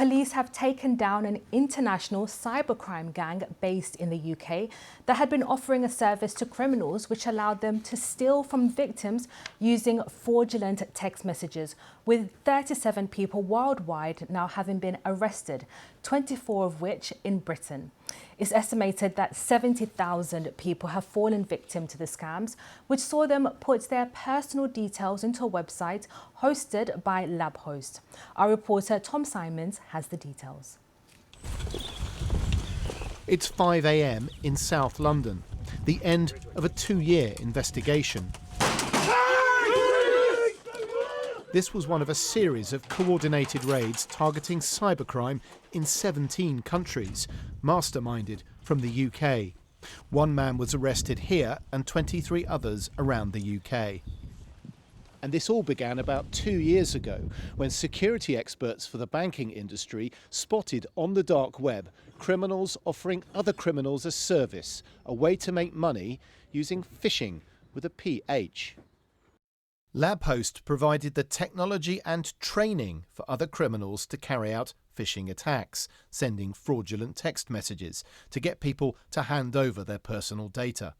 Police have taken down an international cybercrime gang based in the UK that had been offering a service to criminals which allowed them to steal from victims using fraudulent text messages, with 37 people worldwide now having been arrested, 24 of which in Britain. It's estimated that 70,000 people have fallen victim to the scams, which saw them put their personal details into a website hosted by LabHost. Our reporter Tom Simons has the details. It's 5 a.m. in South London, the end of a 2-year investigation. This was one of a series of coordinated raids targeting cybercrime in 17 countries, masterminded from the UK. One man was arrested here and 23 others around the UK. And this all began about 2 years ago when security experts for the banking industry spotted on the dark web criminals offering other criminals a service, a way to make money using phishing with a PH. LabHost provided the technology and training for other criminals to carry out phishing attacks, sending fraudulent text messages to get people to hand over their personal data.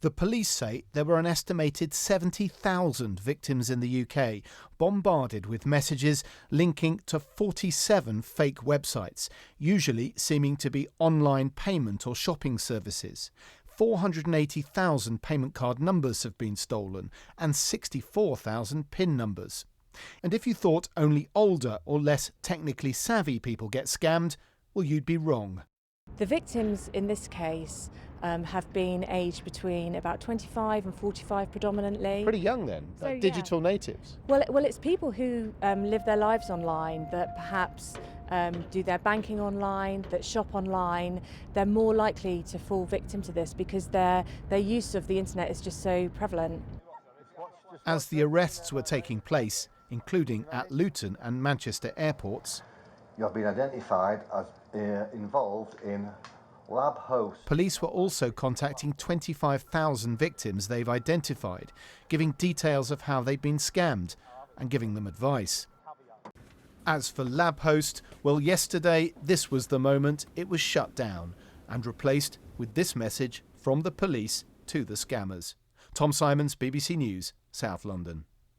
The police say there were an estimated 70,000 victims in the UK, bombarded with messages linking to 47 fake websites, usually seeming to be online payment or shopping services. 480,000 payment card numbers have been stolen and 64,000 PIN numbers. And if you thought only older or less technically savvy people get scammed, well, you'd be wrong. The victims in this case have been aged between about 25 and 45 predominantly. Pretty young then, So, like digital natives. Well, it's people who live their lives online, that perhaps do their banking online, that shop online. They're more likely to fall victim to this because their use of the internet is just so prevalent. As the arrests were taking place, including at Luton and Manchester airports, you have been identified as involved in LabHost. Police were also contacting 25,000 victims they've identified, giving details of how they'd been scammed and giving them advice. As for LabHost, well, yesterday this was the moment it was shut down and replaced with this message from the police to the scammers. Tom Simons, BBC News, South London.